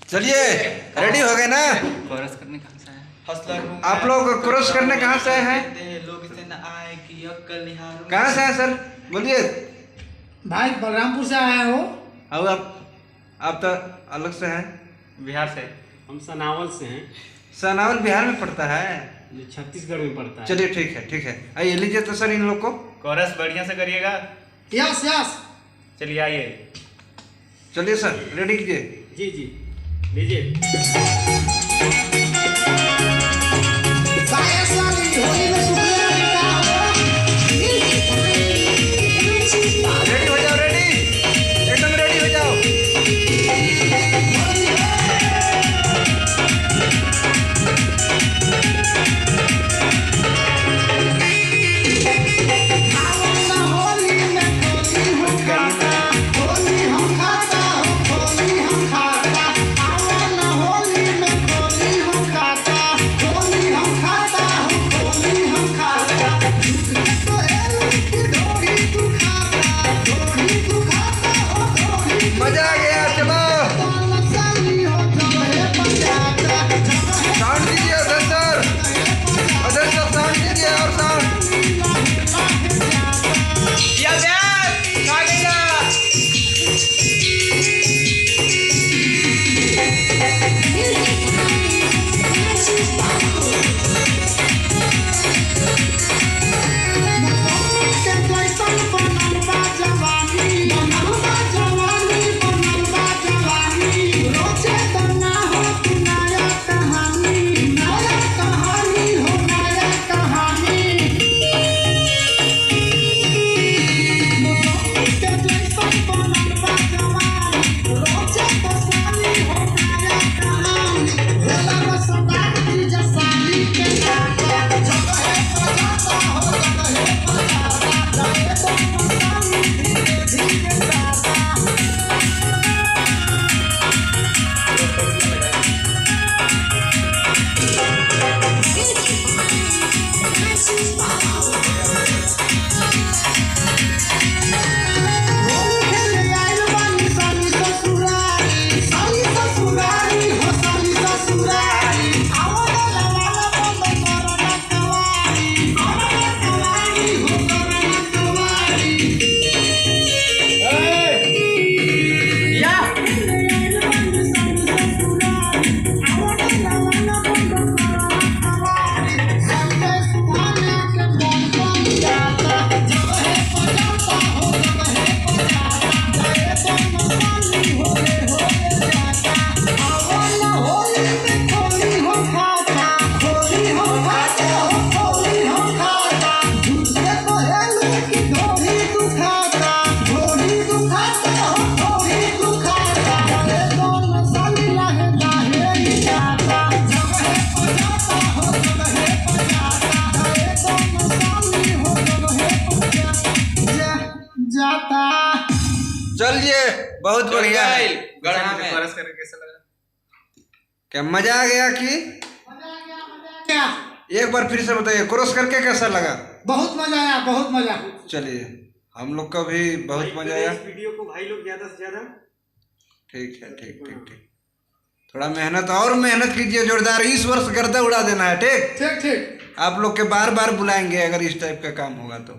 चलिए रेडी हो गए ना। कोरस करने कहाँ से आए? आप लोग क्रॉस करने कहाँ से आए हैं? लोग इसे न आए कि अक्कल निहारो। कहाँ से हैं सर? बोलिए। भाई बलरामपुर से आया हो। अब आप तो अलग से हैं। बिहार से। हम सनावल से हैं, सनावल बिहार में पड़ता है। जो छत्तीसगढ़ में पड़ता है। चलिए ठीक है आइए लीजिए तो सर इन लोग को। कोरस बढ़िया से करिएगा। Yes yes. चलिए आइए। चलिए सर रेडी कीजिए। जी जी लीजिए। रेडी हो जाओ, रेडी एकदम रेडी हो जाओ। मजा आ गया, चलो साउंड दीजिए उधर सर, उधर सर साउंड दीजिए और साउंड। आ गया। चलिए बहुत बढ़िया है। कोरस करके कैसा लगा? क्या मजा आ गया कि? क्या? एक बार फिर से बताइए क्रॉस करके कैसा लगा? बहुत मजा आया, बहुत मजा। चलिए हम लोग का भी बहुत मजा आया। इस वीडियो को भाई लोग ज्यादा से ज्यादा ठीक है ठीक। थोड़ा मेहनत और मेहनत कीजिए जोरदार। इस वर्ष गर्दा उड़ा देना है। ठीक ठीक। आप लोग के बार बार बुलाएंगे अगर इस टाइप का काम होगा तो।